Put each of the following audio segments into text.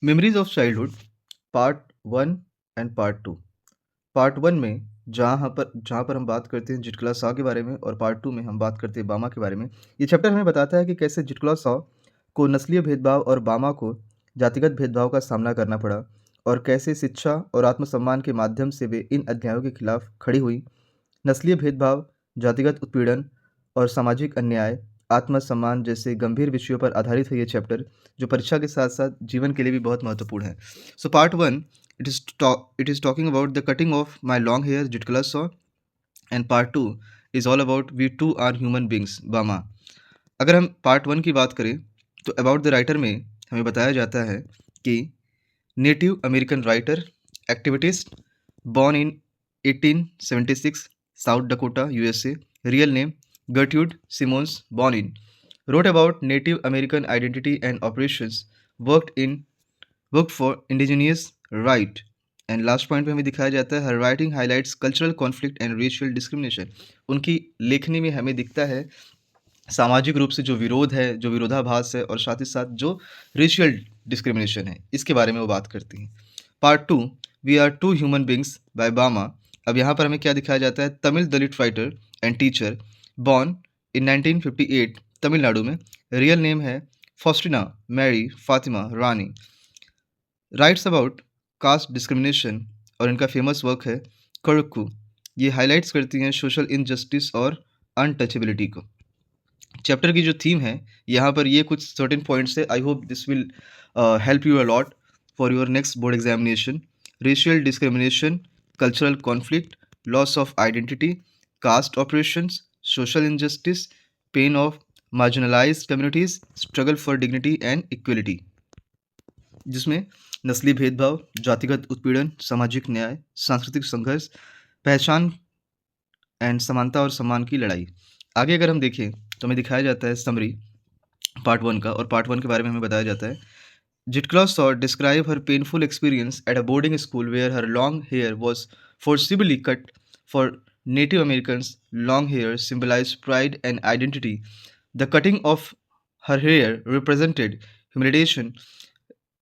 Memories of childhood part 1 and part 2। Part 1 में जहाँ पर हम बात करते हैं जिटकला साह के बारे में और पार्ट 2 में हम बात करते हैं बामा के बारे में। ये चैप्टर हमें बताता है कि कैसे जिटकला साह को नस्लीय भेदभाव और बामा को जातिगत भेदभाव का सामना करना पड़ा और कैसे शिक्षा और आत्मसम्मान के माध्यम से वे इन अध्यायों के खिलाफ खड़ी हुई। नस्लीय भेदभाव, जातिगत उत्पीड़न और सामाजिक अन्याय, आत्मसम्मान जैसे गंभीर विषयों पर आधारित है ये चैप्टर, जो परीक्षा के साथ-साथ जीवन के लिए भी बहुत महत्वपूर्ण है। So part 1 it is talking about the cutting of my long hair Jitkala saw, and part 2 is all about we too are human beings बामा। अगर हम पार्ट 1 की बात करें तो अबाउट द राइटर में हमें बताया जाता है कि native American writer, activist, born in 1876, South Dakota, USA, real name Gertrude Simmons Bonin, wrote about Native American identity and operations, worked for indigenous right, and last point पे हमें दिखाया जाता है her writing highlights cultural conflict and racial discrimination. उनकी लेखनी में हमें दिखता है सामाजिक रूप से जो विरोध है, जो विरोधाभास है और साथ ही साथ जो रेशियल डिस्क्रिमिनेशन है, इसके बारे में वो बात करती हैं। Part 2 we are too human beings by Bama. अब यहाँ पर हमें क्या दिखाया जाता है, Tamil Dalit writer and teacher, born in 1958 Tamil Nadu में, रियल नेम है Faustina Mary Fatima Rani, writes about caste discrimination और इनका फेमस वर्क है करुक्कू। ये हाईलाइट्स करती हैं सोशल इनजस्टिस और अनटचेबिलिटी को। चैप्टर की जो थीम है, यहाँ पर ये कुछ सर्टेन पॉइंट्स है। I hope this will help you a lot for your next board examination. Racial discrimination, cultural conflict, loss of identity, caste operations, social injustice, pain of marginalised communities, struggle for dignity and equality, जिसमें नस्ली भेदभाव, जातिगत उत्पीड़न, सामाजिक न्याय, सांस्कृतिक संघर्ष, पहचान एंड समानता और सम्मान की लड़ाई। आगे अगर हम देखें तो हमें दिखाया जाता है समरी पार्ट 1 का, और पार्ट 1 के बारे में हमें बताया जाता है Zitkala Sa describe her painful experience at a boarding school where her long hair was forcibly cut for native Americans. Long hair symbolize pride and identity. The cutting of her hair represented humiliation,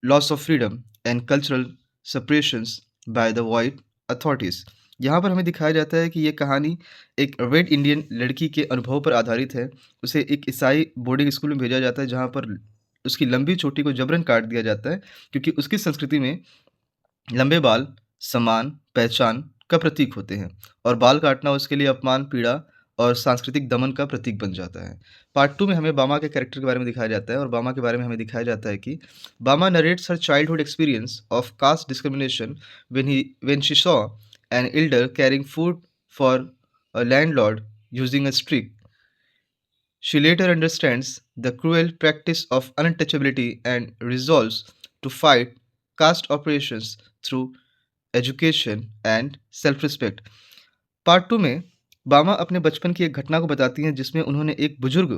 loss of freedom and cultural separations by the white authorities. यहाँ पर हमें दिखाया जाता है कि ये कहानी एक रेड इंडियन लड़की के अनुभव पर आधारित है। उसे एक ईसाई बोर्डिंग स्कूल में भेजा जाता है जहाँ पर उसकी लंबी चोटी को जबरन काट दिया जाता है, क्योंकि उसकी संस्कृति में लंबे बाल सम्मान, पहचान का प्रतीक होते हैं और बाल काटना उसके लिए अपमान, पीड़ा और सांस्कृतिक दमन का प्रतीक बन जाता है। पार्ट 2 में हमें बामा के कैरेक्टर के बारे में दिखाया जाता है और बामा के बारे में हमें दिखाया जाता है कि बामा narrates her childhood experience of caste discrimination when she saw an elder carrying food for a landlord using a stick. She later understands the cruel practice of untouchability and resolves to fight caste operations through education and self respect. Part 2 में बामा अपने बचपन की एक घटना को बताती हैं जिसमें उन्होंने एक बुजुर्ग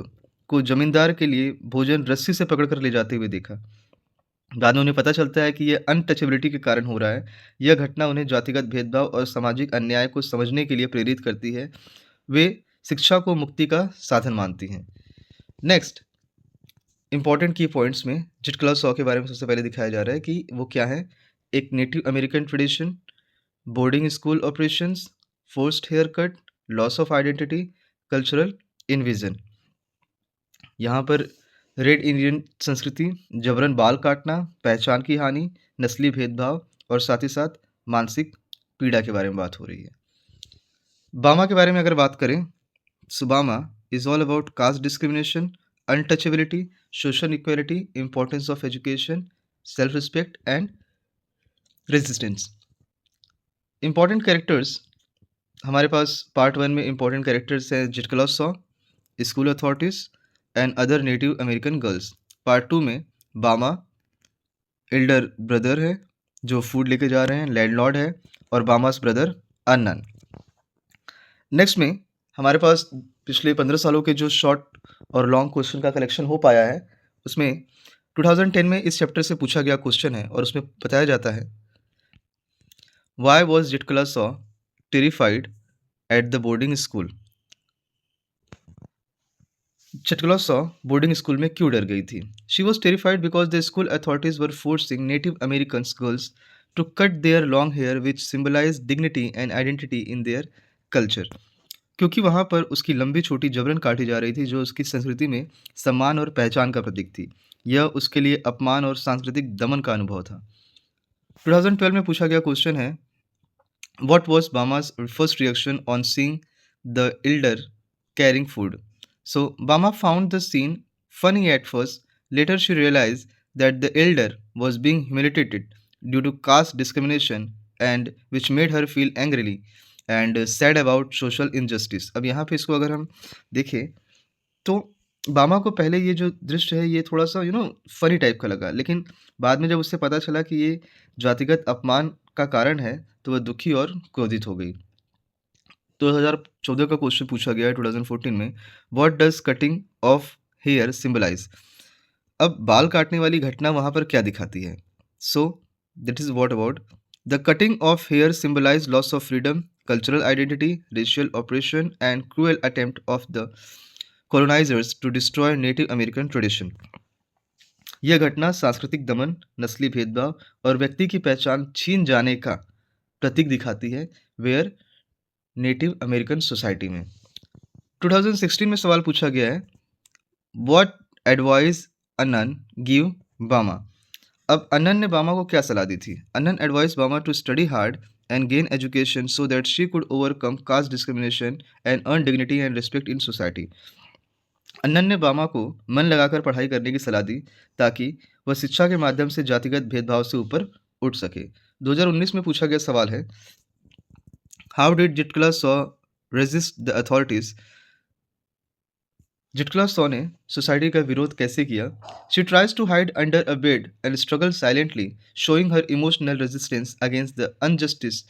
को जमींदार के लिए भोजन रस्सी से पकड़कर ले जाते हुए देखा। बाद में उन्हें पता चलता है कि यह अनटचेबिलिटी के कारण हो रहा है। यह घटना उन्हें जातिगत भेदभाव और सामाजिक अन्याय को समझने के लिए प्रेरित करती है। वे शिक्षा को मुक्ति का साधन मानती हैं। नेक्स्ट इंपॉर्टेंट की पॉइंट्स में जिटकला सॉ के बारे में सबसे पहले दिखाया जा रहा है कि वो क्या है। एक native American tradition, boarding school operations, forced hair cut, loss of identity, cultural invasion. यहाँ पर रेड इंडियन संस्कृति, जबरन बाल काटना, पहचान की हानि, नस्ली भेदभाव और साथ ही साथ मानसिक पीड़ा के बारे में बात हो रही है। बामा के बारे में अगर बात करें, सुबामा is all about caste discrimination, untouchability, social equality, importance of education, self respect and resistance. Important characters हमारे पास पार्ट 1 में इंपॉर्टेंट कैरेक्टर्स हैं Zitkala Sa, school authorities and other native American girls. Part 2 में बामा एल्डर ब्रदर है जो food लेके जा रहे हैं, लैंडलॉर्ड है, और बामास ब्रदर अन्नन। नेक्स्ट में हमारे पास पिछले 15 सालों के जो शॉर्ट और लॉन्ग क्वेश्चन का कलेक्शन हो पाया है, उसमें 2010 में इस चैप्टर से पूछा गया क्वेश्चन है और उसमें बताया जाता है why was Zitkala Sa terrified at the boarding school. Zitkala Sa boarding school में क्यों डर गई थी? She was terrified because the school authorities were forcing native American girls to cut their long hair which symbolize dignity and identity in their culture. क्योंकि वहाँ पर उसकी लंबी छोटी जबरन काटी जा रही थी, जो उसकी संस्कृति में सम्मान और पहचान का प्रतीक थी। यह उसके लिए अपमान और सांस्कृतिक दमन का अनुभव था। 2012 में पूछा गया क्वेश्चन है, what was Bama's first reaction on seeing the elder carrying food? So Bama found the scene funny at first. Later she realized that the elder was being humiliated due to caste discrimination, and which made her feel angrily and sad about social injustice. अब यहाँ पे इसको अगर हम देखें तो बामा को पहले ये जो दृश्य है ये थोड़ा-सा फ़नी टाइप का लगा, लेकिन बाद में जब उसे पता चला कि ये जातिगत अपमान का कारण है, तो वह दुखी और क्रोधित हो गई। 2014 का क्वेश्चन पूछा गया है 2014 में, what does cutting of hair symbolise? अब बाल काटने वाली घटना वहाँ पर क्या दिखाती है? So that is what about the cutting of hair symbolise loss of freedom, cultural identity, racial operation and cruel attempt of the colonizers to destroy Native American tradition। यह घटना सांस्कृतिक दमन, नस्ली भेदभाव और व्यक्ति की पहचान छीन जाने का प्रतीक दिखाती है वेयर नेटिव अमेरिकन सोसाइटी में। 2016 में सवाल पूछा गया है, व्हाट एडवाइस अन्नन गिव बामा? अब अन्नन ने बामा को क्या सलाह दी थी? अन्नन advice Bama to study hard and gain education so that she could overcome caste discrimination and earn dignity and respect in society। अन्नन ने बामा को मन लगाकर पढ़ाई करने की सलाह दी ताकि वह शिक्षा के माध्यम से जातिगत भेदभाव से ऊपर उठ सके। 2019 में पूछा गया सवाल है, how did Zitkala Sa resist the authorities? Zitkala Sa ने सोसाइटी का विरोध कैसे किया? She tries to hide under a bed and struggle silently, showing her emotional resistance against the injustice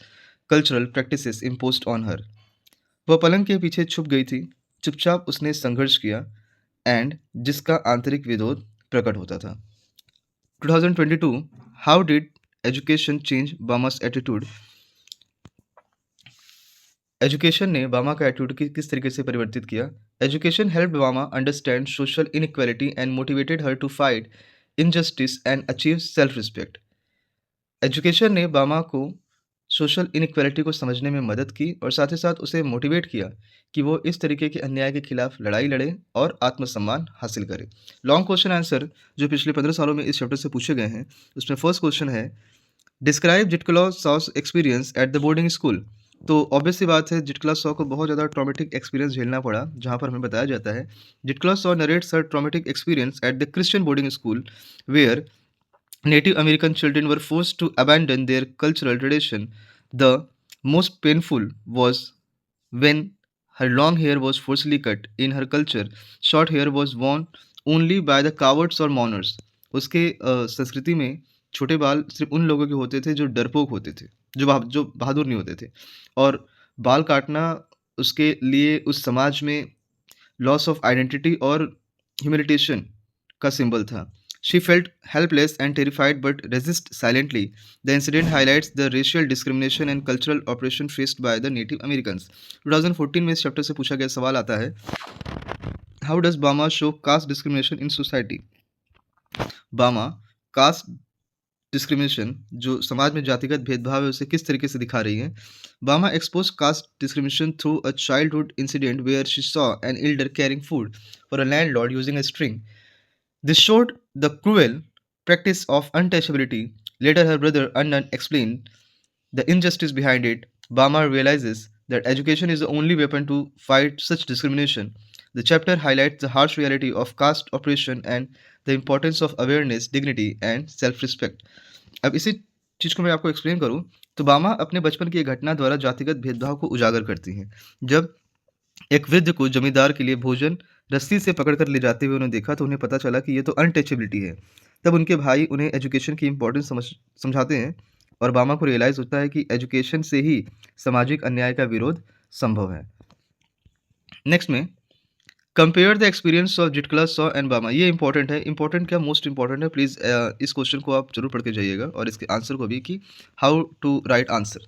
cultural practices imposed on her. वह पलंग के पीछे छुप गई थी, चुपचाप उसने संघर्ष किया एंड जिसका आंतरिक विरोध प्रकट होता था। 2022 how did education change Bama's attitude? Education ने बामा का एटीट्यूड किस तरीके से परिवर्तित किया? Education help Bama understand social inequality and motivated her to fight injustice and achieve self respect. Education ने बामा को सोशल इनइक्वालिटी को समझने में मदद की और साथ ही साथ उसे मोटिवेट किया कि वो इस तरीके के अन्याय के खिलाफ लड़ाई लड़े और आत्मसम्मान हासिल करे। लॉन्ग क्वेश्चन आंसर जो पिछले 15 सालों में इस चैप्टर से पूछे गए हैं, उसमें फर्स्ट क्वेश्चन है, describe Zitkala Sa's experience at the boarding school. तो ऑब्वियस सी बात है, जिटकला सॉ को बहुत ज़्यादा ट्रॉमेटिक एक्सपीरियंस झेलना पड़ा, जहाँ पर हमें बताया जाता है, Zitkala Sa narrates her traumatic experience at the Christian boarding school where Native American children were forced to abandon their cultural tradition. The most painful was when her long hair was forcibly cut. In her culture, short hair was worn only by the cowards or mourners। उसके संस्कृति में छोटे बाल सिर्फ उन लोगों के होते थे जो डरपोक होते थे, जो बहादुर नहीं होते थे, और बाल काटना उसके लिए उस समाज में लॉस ऑफ आइडेंटिटी और ह्यूमिलिटेशन का सिंबल था। She felt helpless and terrified but resist silently. The incident highlights the racial discrimination and cultural oppression faced by the Native Americans। 2014 में इस चैप्टर से पूछा गया सवाल आता है, How does Bama show caste discrimination in society? बामा caste discrimination जो समाज में जातिगत भेदभाव है उसे किस तरीके से दिखा रही है? Bama expose caste discrimination through a childhood incident where she saw an elder carrying food for a landlord using a string. This showed the cruel practice of untouchability. Later, her brother Annan explained the injustice behind it. Bama realizes that education is the only weapon to fight such discrimination. The chapter highlights the harsh reality of caste oppression and the importance of awareness, dignity, and self-respect। अब इसी चीज़ को मैं आपको explain करूँ तो बामा अपने बचपन की एक घटना द्वारा जातिगत भेदभाव को उजागर करती हैं। जब एक वृद्ध को जमींदार के लिए भोजन रस्सी से पकड़कर ले जाते हुए उन्हें देखा तो उन्हें पता चला कि ये तो अनटचेबिलिटी है। तब उनके भाई उन्हें एजुकेशन की इम्पोर्टेंस समझाते हैं और बामा को रियलाइज़ होता है कि एजुकेशन से ही सामाजिक अन्याय का विरोध संभव है। नेक्स्ट में compare the experience of Zitkala Sa and Bama. ये इंपॉर्टेंट है, इंपॉर्टेंट क्या मोस्ट इंपॉर्टेंट है, प्लीज़ इस क्वेश्चन को आप जरूर पढ़ के जाइएगा और इसके आंसर को भी कि how to write answer.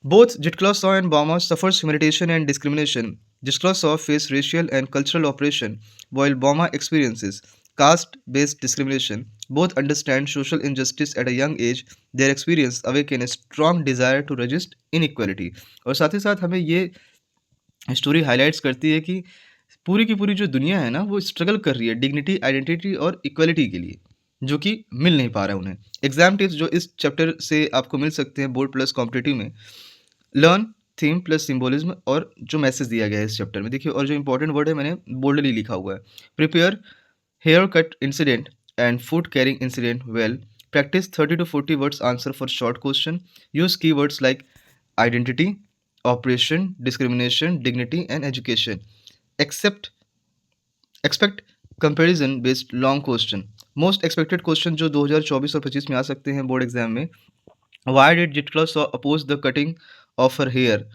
Both Jitclaw Saw and Bama suffers humiliation and discrimination Jishkla saw face racial and cultural oppression, while Boma experiences caste-based discrimination. Both understand social injustice at a young age. Their experience awaken a strong desire to resist inequality. और साथ ही साथ हमें ये story highlights करती है कि पूरी की पूरी जो दुनिया है ना वो स्ट्रगल कर रही है डिग्निटी, आइडेंटिटी और इक्वलिटी के लिए, जो कि मिल नहीं पा रहा है उन्हें। एग्जाम टिप्स जो इस चैप्टर से आपको मिल सकते हैं बोर्ड प्लस कॉम्पिटिटिव में, लर्न थीम प्लस सिंबोलिज्म और जो मैसेज दिया गया है इस चैप्टर में देखिए, और जो इंपॉर्टेंट वर्ड है मैंने बोल्डली लिखा हुआ है। Prepare hair cut incident and food carrying incident well, practice 30 to 40 words answer for short question, use key words like identity, operation, discrimination, dignity and education, except expect comparison based long question. Most expected question जो 2024 और 25 में आ सकते हैं board exam में। Why did Zitkala Sa oppose the cutting of her hair?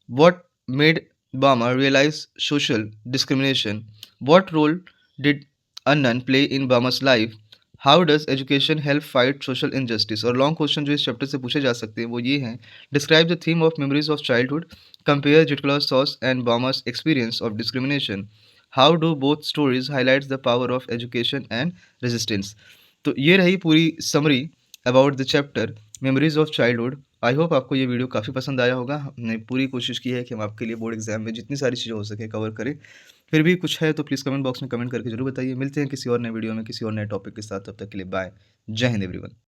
What made Bama realize social discrimination? What role did Annan play in Bama's life? How does education help fight social injustice? और long question जो इस chapter से पूछे जा सकते हैं वो ये हैं। Describe the theme of memories of childhood, compare Zitkala Sa's and Bama's experience of discrimination, how do both stories highlights the power of education and resistance. तो ये रही पूरी summary about the chapter memories of childhood. I hope आपको ये video काफ़ी पसंद आया होगा। हमने पूरी कोशिश की है कि हम आपके लिए बोर्ड एग्जाम में जितनी सारी चीज़ें हो सके कवर करें। फिर भी कुछ है तो प्लीज़ कमेंट बॉक्स में कमेंट करके ज़रूर बताइए। मिलते हैं किसी और नए वीडियो में किसी और नए टॉपिक के साथ। तब तक के लिए बाय। जय हिंद एवरीवन।